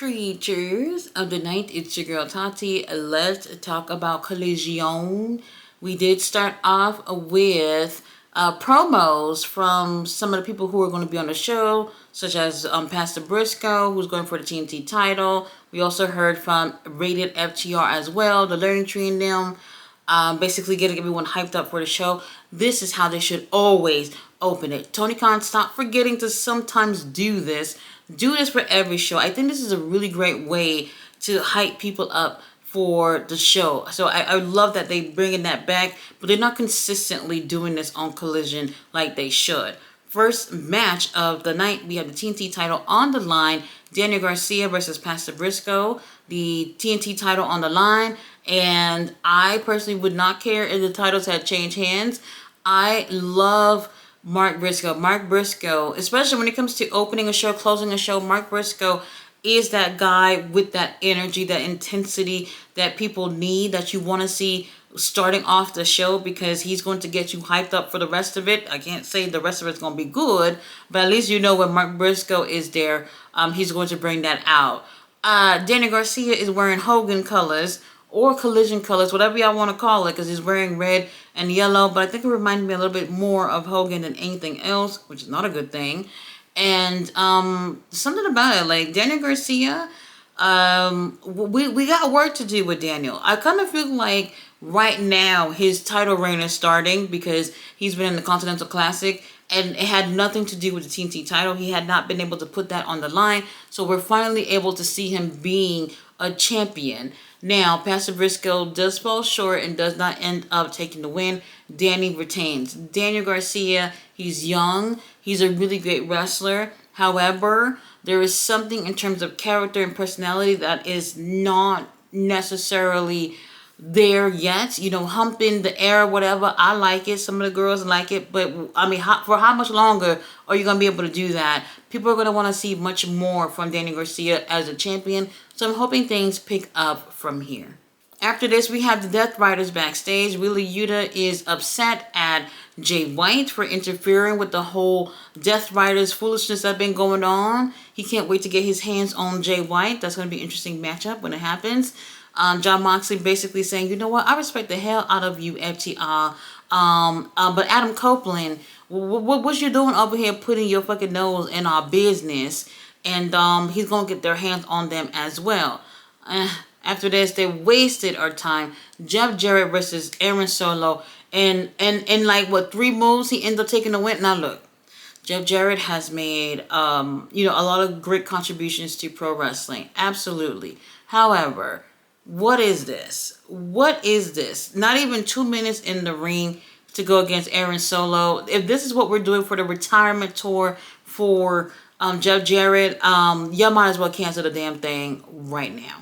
Creatures of the night, it's your girl Tati. Let's talk about Collision. We did start off with promos from some of the people who are going to be on the show, such as Pastor Briscoe, who's going for the TNT title. We also heard from Rated FTR as well, the Learning Tree and them, basically getting everyone hyped up for the show. This is how they should always open it. Tony Khan, stop forgetting to sometimes do this. Do this for every show. I think this is a really great way to hype people up for the show. So I love that they bringing that back, but they're not consistently doing this on Collision like they should. First match of the night, we have the TNT title on the line. Daniel Garcia versus Pastor Briscoe. The TNT title on the line. And I personally would not care if the titles had changed hands. I love Mark Briscoe. Mark Briscoe, especially when it comes to opening a show, closing a show, Mark Briscoe is that guy with that energy, that intensity that people need, that you want to see starting off the show, because he's going to get you hyped up for the rest of it. I can't say the rest of it's going to be good, but at least you know when Mark Briscoe is there, he's going to bring that out. Daniel Garcia is wearing Hogan colors, or Collision colors, whatever y'all want to call it, because he's wearing red and yellow, but I think it reminded me a little bit more of Hogan than anything else, which is not a good thing. And something about it, like Daniel Garcia, we got work to do with Daniel. I kind of feel like right now his title reign is starting, because he's been in the Continental Classic, and it had nothing to do with the TNT title. He had not been able to put that on the line, so we're finally able to see him being a champion. Now, Pastor Briscoe does fall short and does not end up taking the win. Danny retains. Daniel Garcia, he's young. He's a really great wrestler. However, there is something in terms of character and personality that is not necessarily there yet. You know, humping the air, whatever. I like it. Some of the girls like it. But, I mean, for how much longer are you going to be able to do that? People are going to want to see much more from Danny Garcia as a champion. So I'm hoping things pick up from here. After this, we have the Death Riders backstage. Wheeler Yuta is upset at Jay White for interfering with the whole Death Riders foolishness that's been going on. He can't wait to get his hands on Jay White. That's going to be an interesting matchup when it happens. John Moxley basically saying, you know what, I respect the hell out of you, FTR. But Adam Copeland, what you doing over here putting your fucking nose in our business? And he's going to get their hands on them as well. After this, they wasted our time. Jeff Jarrett versus Aaron Solo. And like, what, 3 moves, he ended up taking the win. Now, look, Jeff Jarrett has made, a lot of great contributions to pro wrestling. Absolutely. However, what is this? What is this? Not even 2 minutes in the ring to go against Aaron Solo. If this is what we're doing for the retirement tour for Jeff Jarrett, y'all might as well cancel the damn thing right now.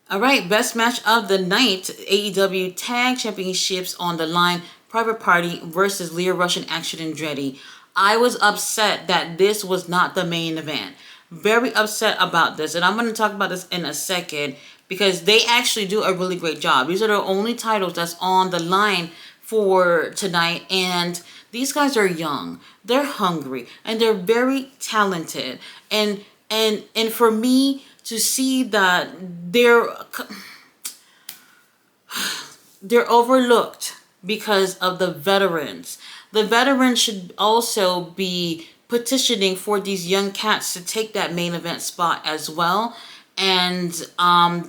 All right, best match of the night, AEW Tag Championships on the line, Private Party versus Leo Rush and Action Andretti. I was upset that this was not the main event. Very upset about this, and I'm going to talk about this in a second, because they actually do a really great job. These are the only titles that's on the line for tonight, and these guys are young, they're hungry, and they're very talented. And for me to see that they're overlooked because of the veterans. The veterans should also be petitioning for these young cats to take that main event spot as well. And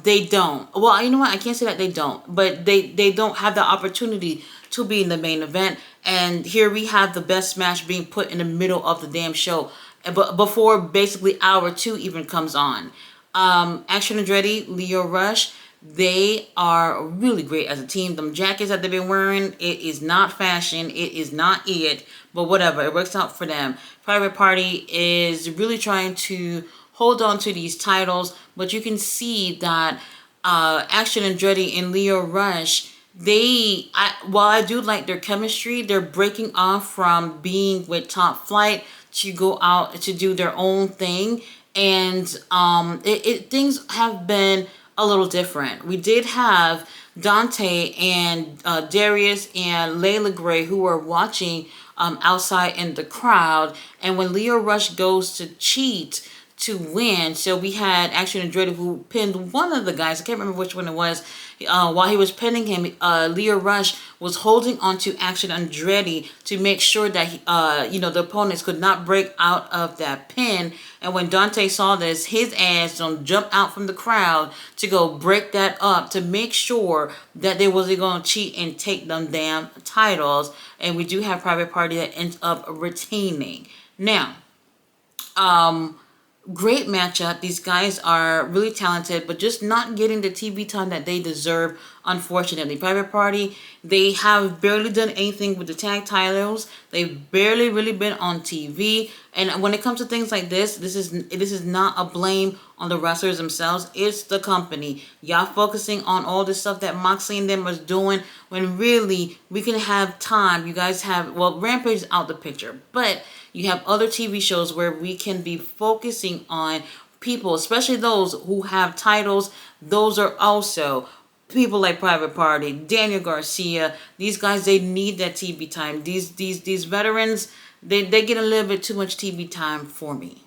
they don't. Well, you know what? I can't say that they don't, but they don't have the opportunity to be in the main event. And here we have the best match being put in the middle of the damn show, but before basically hour 2 even comes on. Action Andretti, Leo Rush, they are really great as a team. Them jackets that they've been wearing, it is not fashion, it is not it, but whatever, it works out for them. Private Party is really trying to hold on to these titles, but you can see that Action Andretti and Leo Rush, while I do like their chemistry, they're breaking off from being with Top Flight to go out to do their own thing. And things have been a little different. We did have Dante and Darius and Layla Gray, who were watching outside in the crowd. And when Leo Rush goes to cheat to win. So we had Action Andretti, who pinned one of the guys. I can't remember which one it was. While he was pinning him, Leo Rush was holding onto Action Andretti to make sure that the opponents could not break out of that pin. And when Dante saw this, his ass jumped out from the crowd to go break that up to make sure that they wasn't going to cheat and take them damn titles. And we do have Private Party that ends up retaining. Now, great matchup. These guys are really talented, but just not getting the TV time that they deserve, unfortunately. Private Party, they have barely done anything with the tag titles. They've barely really been on TV. And when it comes to things like this is not a blame on the wrestlers themselves. It's the company. Y'all focusing on all this stuff that Moxley and them was doing when really we can have time. You guys have, well, Rampage is out the picture, but you have other TV shows where we can be focusing on people, especially those who have titles. Those are also people like Private Party, Daniel Garcia. These guys, they need that TV time. These veterans, they get a little bit too much TV time for me.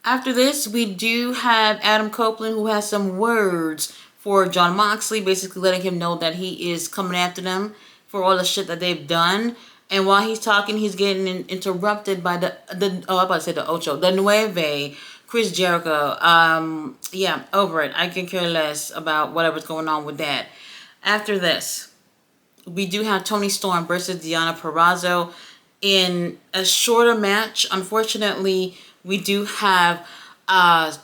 After this, we do have Adam Copeland, who has some words for Jon Moxley, basically letting him know that he is coming after them for all the shit that they've done. And while he's talking, he's getting interrupted by the Nueve, Chris Jericho. Yeah, over it. I can care less about whatever's going on with that. After this, we do have Toni Storm versus Deonna Purrazzo in a shorter match. Unfortunately, we do have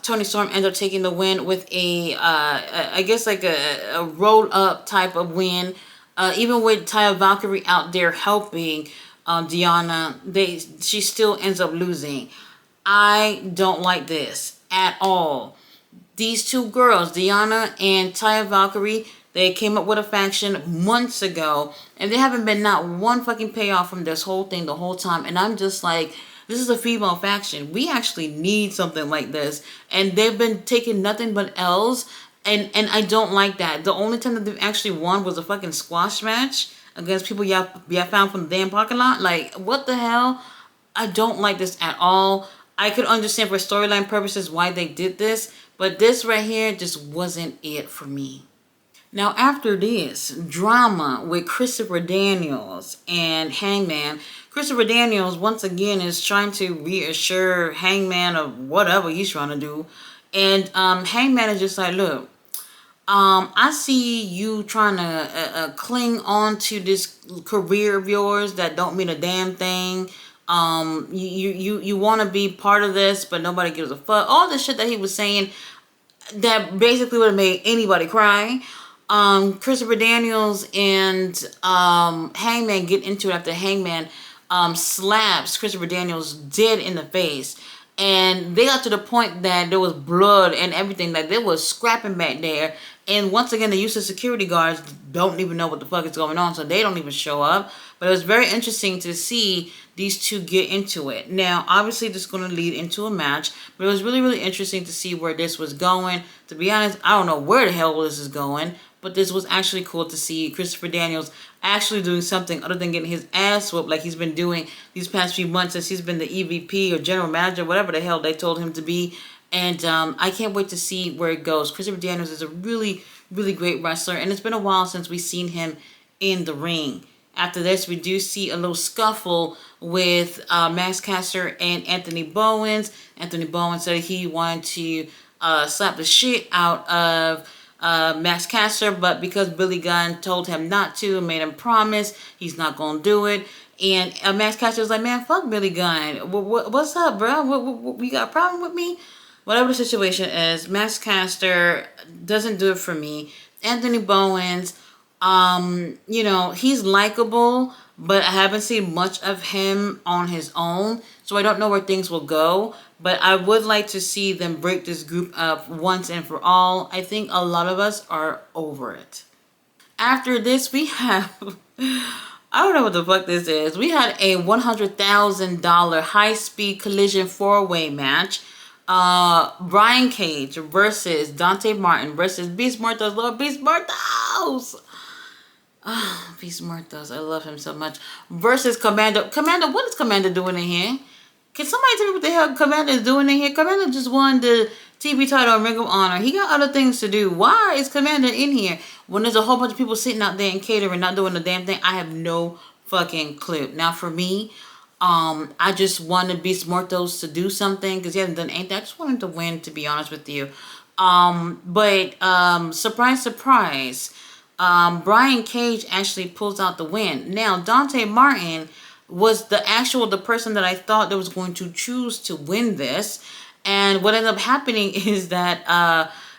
Toni Storm end up taking the win with I guess like a roll up type of win. Even with Taya Valkyrie out there helping Deonna, she still ends up losing. I don't like this at all. These two girls, Deonna and Taya Valkyrie, they came up with a faction months ago, and they haven't been not one fucking payoff from this whole thing the whole time. And I'm just like, this is a female faction. We actually need something like this. And they've been taking nothing but L's. And I don't like that. The only time that they've actually won was a fucking squash match against people y'all found from the damn parking lot. Like, what the hell? I don't like this at all. I could understand for storyline purposes why they did this, but this right here just wasn't it for me. Now, after this drama with Christopher Daniels and Hangman, Christopher Daniels once again is trying to reassure Hangman of whatever he's trying to do. And Hangman is just like, look, I see you trying to cling on to this career of yours that don't mean a damn thing. You want to be part of this, but nobody gives a fuck. All the shit that he was saying that basically would have made anybody cry. Christopher Daniels and Hangman get into it after Hangman slaps Christopher Daniels dead in the face. And they got to the point that there was blood and everything, like there was scrapping back there. And once again, the use of security guards don't even know what the fuck is going on, so they don't even show up. But it was very interesting to see these two get into it. Now, obviously, this is going to lead into a match, but it was really, really interesting to see where this was going. To be honest, I don't know where the hell this is going, but this was actually cool to see Christopher Daniels actually doing something other than getting his ass whooped like he's been doing these past few months since he's been the EVP or general manager, whatever the hell they told him to be. And I can't wait to see where it goes. Christopher Daniels is a really, really great wrestler, and it's been a while since we've seen him in the ring. After this, we do see a little scuffle with Max Caster and Anthony Bowens. Anthony Bowens said he wanted to slap the shit out of Max Caster, but because Billy Gunn told him not to and made him promise, he's not going to do it. And Max Caster was like, man, fuck Billy Gunn. What's up, bro? You got a problem with me? Whatever the situation is, Max Caster doesn't do it for me. Anthony Bowens, he's likable, but I haven't seen much of him on his own, so I don't know where things will go. But I would like to see them break this group up once and for all. I think a lot of us are over it. After this, we have, I don't know what the fuck this is. We had a $100,000 high-speed collision 4-way match. Brian Cage versus Dante Martin versus Beast Muertos. Lord Beast Muertos! Beast Muertos, I love him so much. Versus Commando. Commando, what is Commando doing in here? Can somebody tell me what the hell Commander is doing in here? Commander just won the TV title in Ring of Honor. He got other things to do. Why is Commander in here when there's a whole bunch of people sitting out there in catering, not doing the damn thing? I have no fucking clue. Now for me, I just wanted Beast Mortos to do something because he hasn't done anything. I just wanted to win, to be honest with you. But surprise, surprise, Brian Cage actually pulls out the win. Now, Dante Martin was the person that I thought that was going to choose to win this. And what ended up happening is that,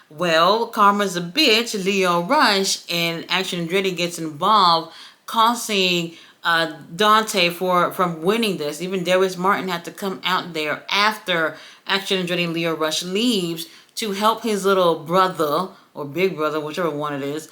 Karma's a bitch, Leo Rush, and Action Andretti gets involved, causing Dante from winning this. Even Darius Martin had to come out there after Action Andretti and Leo Rush leaves to help his little brother, or big brother, whichever one it is,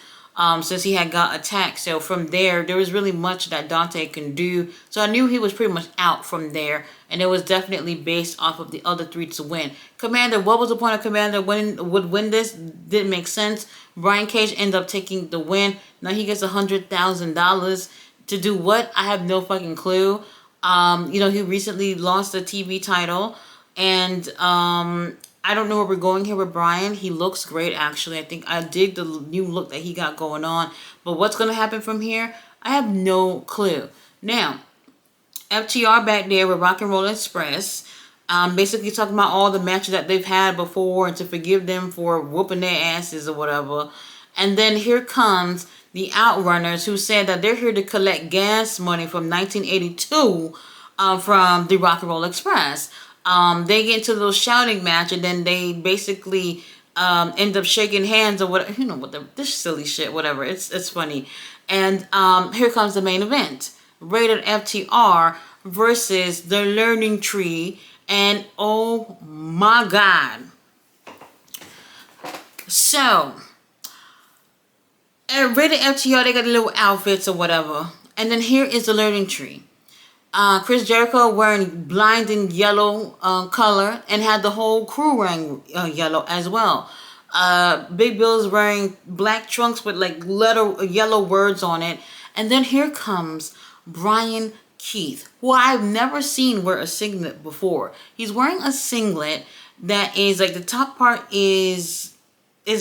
since he had got attacked. So from there was really much that Dante can do. So I knew he was pretty much out from there, and it was definitely based off of the other three to win. Commander, what was the point of Commander would win this? Didn't make sense. Brian Cage ended up taking the win. Now he gets $100,000 to do what? I have no fucking clue. He recently lost the TV title, and I don't know where we're going here with Brian. He looks great, actually. I think I dig the new look that he got going on. But what's going to happen from here? I have no clue. Now, FTR back there with Rock and Roll Express, basically talking about all the matches that they've had before and to forgive them for whooping their asses or whatever. And then here comes the Outrunners, who said that they're here to collect gas money from 1982 from the Rock and Roll Express. They get into a little shouting match, and then they basically end up shaking hands or whatever. This silly shit, whatever. It's funny. And here comes the main event: Rated FTR versus the Learning Tree. And oh my God! So at Rated FTR, they got little outfits or whatever, and then here is the Learning Tree. Chris Jericho wearing blinding yellow color, and had the whole crew wearing yellow as well. Big Bill's wearing black trunks with like yellow words on it. And then here comes Brian Keith, who I've never seen wear a singlet before. He's wearing a singlet that is like the top part is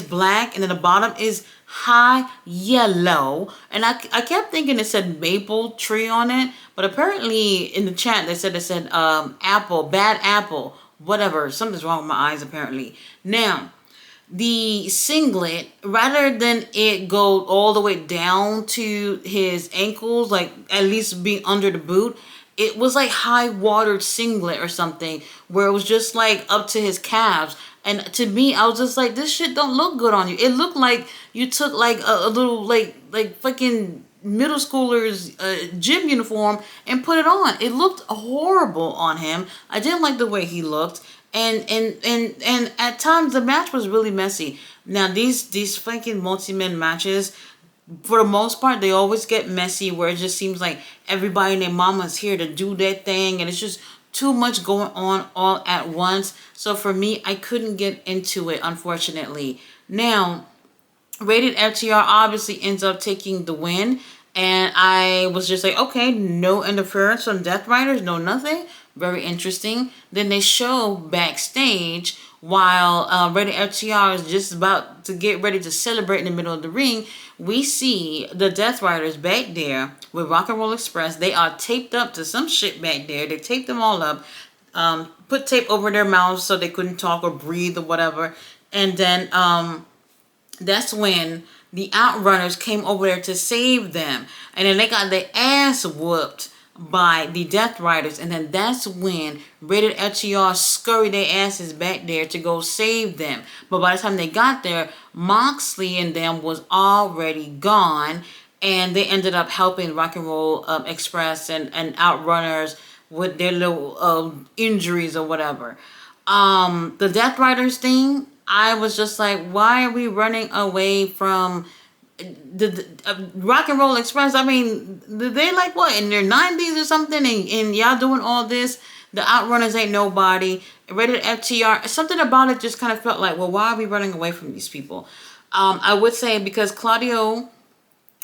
black, and then the bottom is high yellow. And I kept thinking it said maple tree on it, but apparently in the chat they said apple, bad apple, whatever. Something's wrong with my eyes apparently. Now, the singlet, rather than it go all the way down to his ankles, like at least be under the boot, it was like high watered singlet or something, where it was just like up to his calves. And to me, I was just like, this shit don't look good on you. It looked like you took like a little like fucking middle schooler's gym uniform and put it on. It looked horrible on him. I didn't like the way he looked. And at times the match was really messy. Now these fucking multi-man matches, for the most part, they always get messy, where it just seems like everybody and their mama's here to do their thing, and it's just too much going on all at once. So for me, I couldn't get into it, unfortunately. Now, Rated FTR obviously ends up taking the win, and I was just like, okay, no interference from Death Riders, no nothing. Very interesting. Then they show backstage while Rated FTR is just about to get ready to celebrate in the middle of the ring. We see the Death Riders back there with Rock and Roll Express. They are taped up to some shit back there. They taped them all up, put tape over their mouths so they couldn't talk or breathe or whatever. And then that's when the Outrunners came over there to save them. And then they got their ass whooped by the Death Riders, and then that's when Rated FTR scurried their asses back there to go save them. But by the time they got there, Moxley and them was already gone, and they ended up helping Rock and Roll Express and Outrunners with their little injuries or whatever. The Death Riders thing, I was just like, why are we running away from the Rock and Roll Express? I mean, they like what, in their 90s or something, and y'all doing all this? The Outrunners ain't nobody. Rated FTR, something about it just kind of felt like, well, why are we running away from these people? I would say because Claudio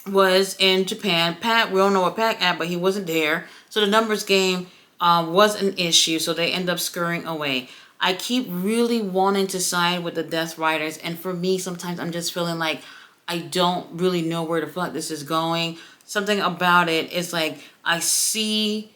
was in Japan. Pat, we don't know where Pat at, but he wasn't there. So the numbers game was an issue, so they end up scurrying away. I keep really wanting to side with the Death Riders, and for me, sometimes I'm just feeling like I don't really know where the fuck this is going. Something about it is like I see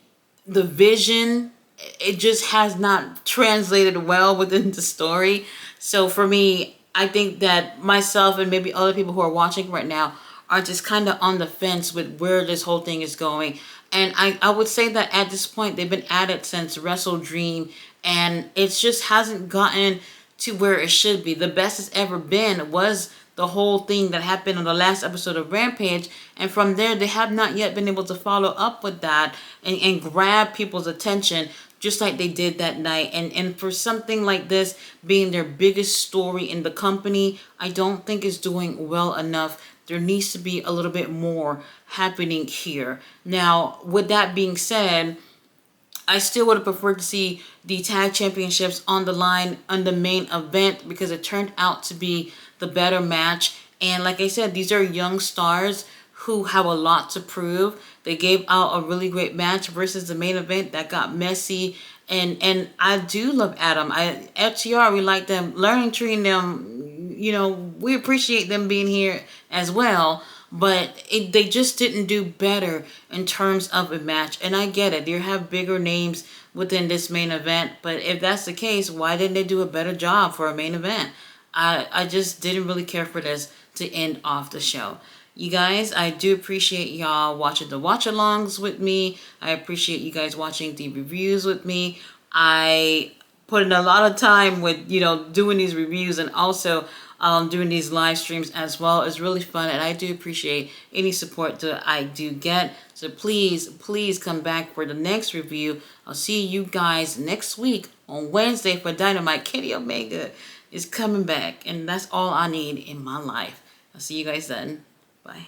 the vision, it just has not translated well within the story. So for me, I think that myself and maybe other people who are watching right now are just kind of on the fence with where this whole thing is going. And I would say that at this point, they've been at it since Wrestle Dream, and it just hasn't gotten to where it should be. The best it's ever been was the whole thing that happened on the last episode of Rampage, and from there they have not yet been able to follow up with that and grab people's attention just like they did that night. And for something like this being their biggest story in the company, I don't think it's doing well enough. There needs to be a little bit more happening here. Now, with that being said, I still would have preferred to see the tag championships on the line on the main event because it turned out to be the better match. And like I said, these are young stars who have a lot to prove. They gave out a really great match versus the main event that got messy. And I do love Adam. FTR, we like them. Learning, treating them, we appreciate them being here as well. But they just didn't do better in terms of a match. And I get it. They have bigger names within this main event. But if that's the case, why didn't they do a better job for a main event? I just didn't really care for this to end off the show. You guys, I do appreciate y'all watching the watch-alongs with me. I appreciate you guys watching the reviews with me. I put in a lot of time with, doing these reviews and also doing these live streams as well. It's really fun, and I do appreciate any support that I do get. So please come back for the next review. I'll see you guys next week on Wednesday for Dynamite. Kenny Omega is coming back, and that's all I need in my life. I'll see you guys then. Bye.